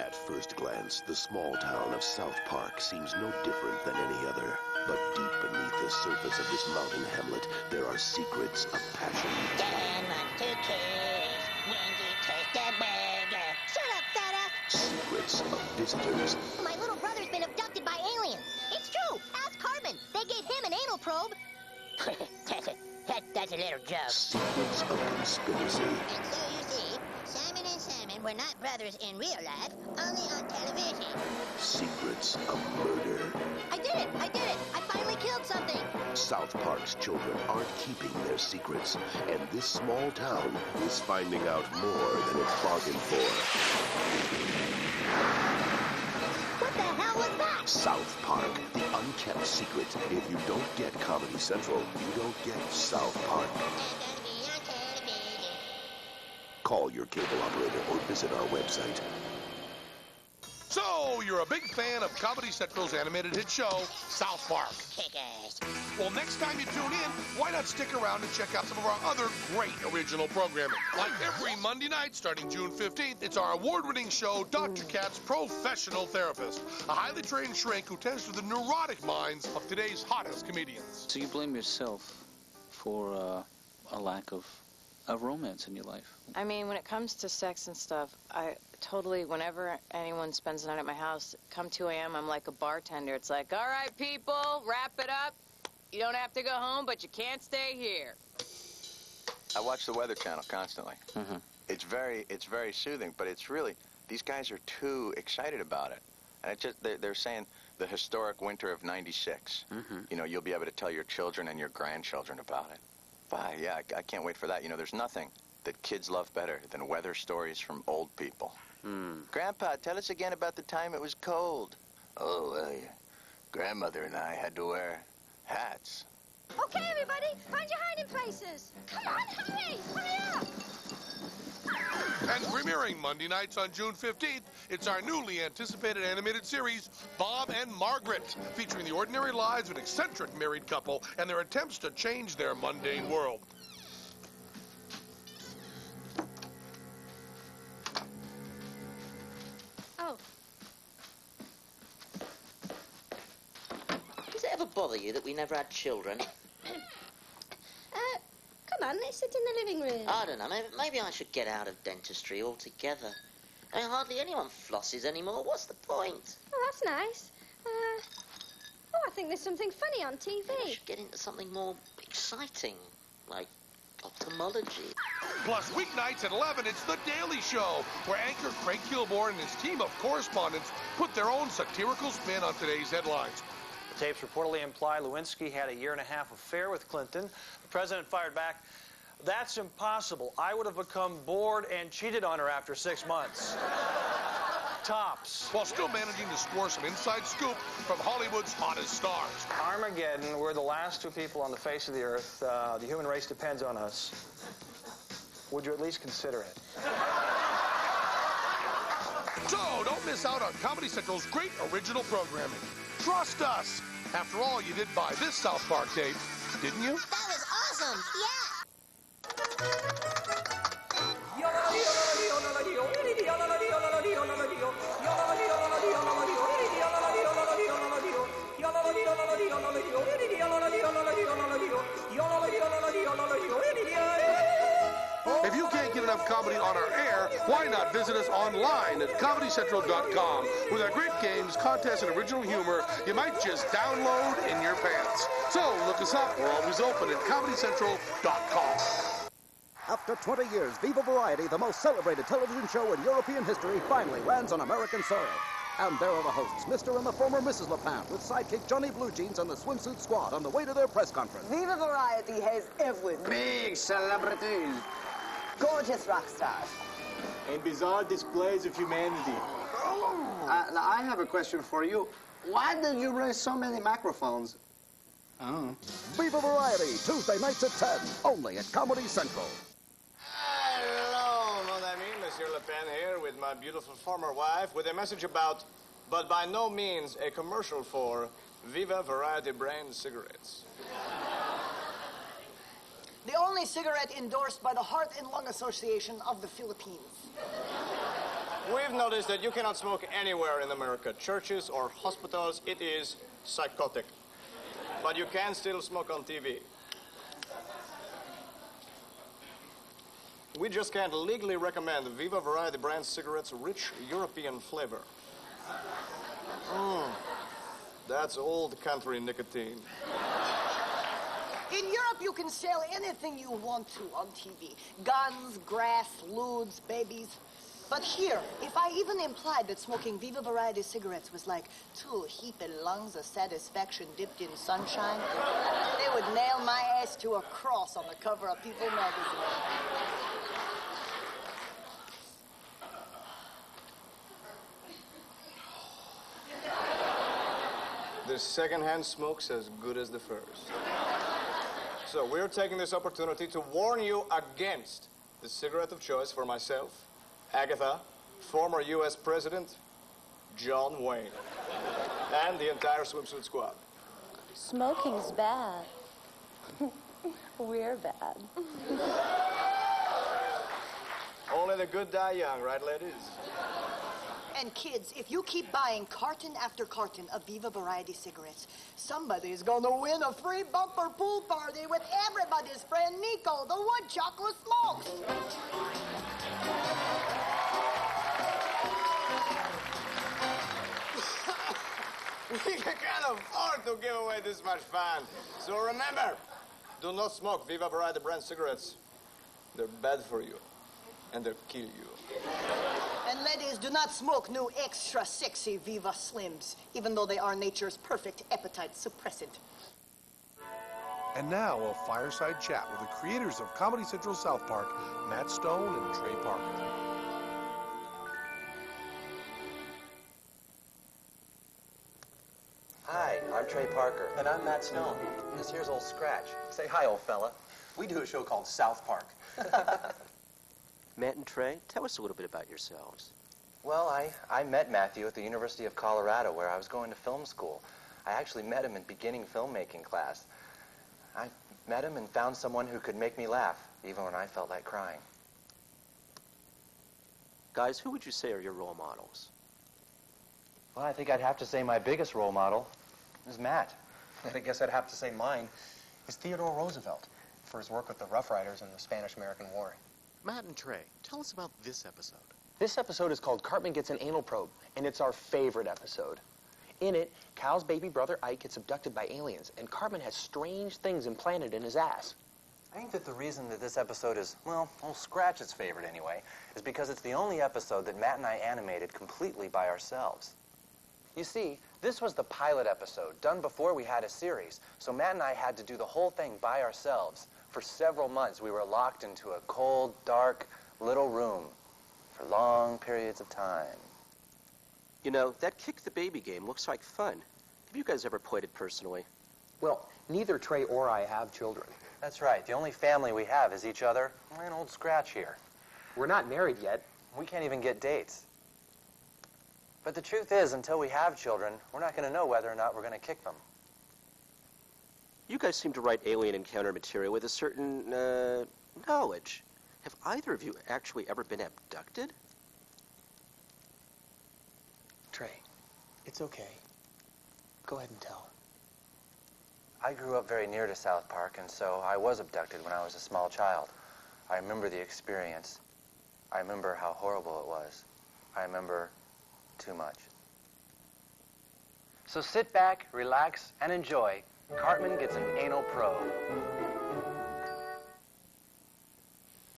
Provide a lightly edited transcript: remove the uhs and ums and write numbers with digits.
At first glance, the small town of South Park seems no different than any other. But deep beneath the surface of this mountain hamlet, there are secrets of passion. Dan wants to kiss when he tastes a burger. Shut up, fat ass! Secrets of visitors. My little brother's been abducted by aliens. It's true. Ask Cartman. They gave him an anal probe. That's a little joke. Secrets of conspiracy. And so you see, Simon and Simon were not brothers in real life, only on television. Secrets of murder. I did it! I finally killed something! South Park's children aren't keeping their secrets, and this small town is finding out more than it bargained for. What the hell was that? South Park, the unkept secret. If you don't get Comedy Central, you don't get South Park. Call your cable operator or visit our website. So, you're a big fan of Comedy Central's animated hit show, South Park. Kickers. Well, next time you tune in, why not stick around and check out some of our other great original programming? Like every Monday night, starting June 15th, it's our award-winning show, Dr. Kat's Professional Therapist, a highly trained shrink who tends to the neurotic minds of today's hottest comedians. So you blame yourself for a lack of romance in your life? I mean, when it comes to sex and stuff, I totally, whenever anyone spends the night at my house, come 2 a.m., I'm like a bartender. It's like, all right, people, wrap it up. You don't have to go home, but you can't stay here. I watch the Weather Channel constantly. Mm-hmm. It's very soothing, but it's really, these guys are too excited about it. And it's just, they're saying the historic winter of '96. Mm-hmm. You know, you'll be able to tell your children and your grandchildren about it. Why, yeah, I can't wait for that. You know, there's nothing that kids love better than weather stories from old people. Grandpa, tell us again about the time it was cold. Oh, well, your grandmother and I had to wear hats. Okay, everybody, find your hiding places. Come on, hurry! Hurry up! And premiering Monday nights on June 15th, it's our newly anticipated animated series, Bob and Margaret, featuring the ordinary lives of an eccentric married couple and their attempts to change their mundane world. Oh. Does it ever bother you that we never had children? Come on, let's sit in the living room. I don't know, maybe I should get out of dentistry altogether. I mean, hardly anyone flosses anymore. What's the point? Oh, that's nice. I think there's something funny on TV. I should get into something more exciting, like ophthalmology. Plus, weeknights at 11, it's The Daily Show, where anchor Craig Kilborn and his team of correspondents put their own satirical spin on today's headlines. The tapes reportedly imply Lewinsky had a year-and-a-half affair with Clinton. The president fired back, "That's impossible. I would have become bored and cheated on her after 6 months." Tops. While still managing to score some inside scoop from Hollywood's hottest stars. Armageddon, we're the last 2 people on the face of the earth. The human race depends on us. Would you at least consider it? So, don't miss out on Comedy Central's great original programming. Trust us! After all, you did buy this South Park tape, didn't you? That was awesome! Yeah! If you can't get enough comedy on our air, why not visit us online at ComedyCentral.com with our great games, contests, and original humor you might just download in your pants. So look us up. We're always open at ComedyCentral.com. After 20 years, Viva Variety, the most celebrated television show in European history, finally lands on American soil. And there are the hosts, Mr. and the former Mrs. LaPant, with sidekick Johnny Blue Jeans and the swimsuit squad on the way to their press conference. Viva Variety has everything. Big celebrities. Gorgeous rock stars. And bizarre displays of humanity. Now, I have a question for you. Why did you raise so many microphones? Oh. Viva Variety, Tuesday nights at 10, only at Comedy Central. Hello, mon ami, Monsieur Le Pen here with my beautiful former wife with a message about, but by no means a commercial for, Viva Variety brand cigarettes. The only cigarette endorsed by the Heart and Lung Association of the Philippines. We've noticed that you cannot smoke anywhere in America, churches or hospitals. It is psychotic. But you can still smoke on TV. We just can't legally recommend Viva Variety brand cigarettes' rich European flavor. That's old country nicotine. In Europe, you can sell anything you want to on TV. Guns, grass, lewds, babies. But here, if I even implied that smoking Viva Variety cigarettes was like 2 heaping lungs of satisfaction dipped in sunshine, they would nail my ass to a cross on the cover of People magazine. The secondhand smoke's as good as the first. So we're taking this opportunity to warn you against the cigarette of choice for myself, Agatha, former U.S. President John Wayne, and the entire swimsuit squad. Smoking's bad. We're bad. Only the good die young, right, ladies? And kids, if you keep buying carton after carton of Viva Variety cigarettes, somebody's gonna win a free bumper pool party with everybody's friend Nico, the woodchuck who smokes. We can't afford to give away this much fun. So remember, do not smoke Viva Variety brand cigarettes. They're bad for you, and they'll kill you. And ladies, do not smoke new extra sexy Viva Slims, even though they are nature's perfect appetite suppressant. And now a fireside chat with the creators of Comedy Central South Park, Matt Stone and Trey Parker. Hi, I'm Trey Parker. And I'm Matt Stone. And this here's Old Scratch. Say hi, old fella. We do a show called South Park. Matt and Trey, tell us a little bit about yourselves. Well, I met Matthew at the University of Colorado, where I was going to film school. I actually met him in beginning filmmaking class. I met him and found someone who could make me laugh, even when I felt like crying. Guys, who would you say are your role models? Well, I think I'd have to say my biggest role model is Matt. And I guess I'd have to say mine is Theodore Roosevelt for his work with the Rough Riders in the Spanish-American War. Matt and Trey, tell us about this episode. This episode is called Cartman Gets an Anal Probe, and it's our favorite episode. In it, Cal's baby brother Ike gets abducted by aliens, and Cartman has strange things implanted in his ass. I think that the reason that this episode is, well, Old Scratch's favorite anyway, is because it's the only episode that Matt and I animated completely by ourselves. You see, this was the pilot episode, done before we had a series, so Matt and I had to do the whole thing by ourselves. For several months, we were locked into a cold, dark, little room for long periods of time. You know, that Kick the Baby game looks like fun. Have you guys ever played it personally? Well, neither Trey or I have children. That's right. The only family we have is each other and Old Scratch here. We're not married yet. We can't even get dates. But the truth is, until we have children, we're not going to know whether or not we're going to kick them. You guys seem to write alien encounter material with a certain, knowledge. Have either of you actually ever been abducted? Trey, it's okay. Go ahead and tell. I grew up very near to South Park, and so I was abducted when I was a small child. I remember the experience. I remember how horrible it was. I remember too much. So sit back, relax, and enjoy. Cartman Gets an Anal Probe.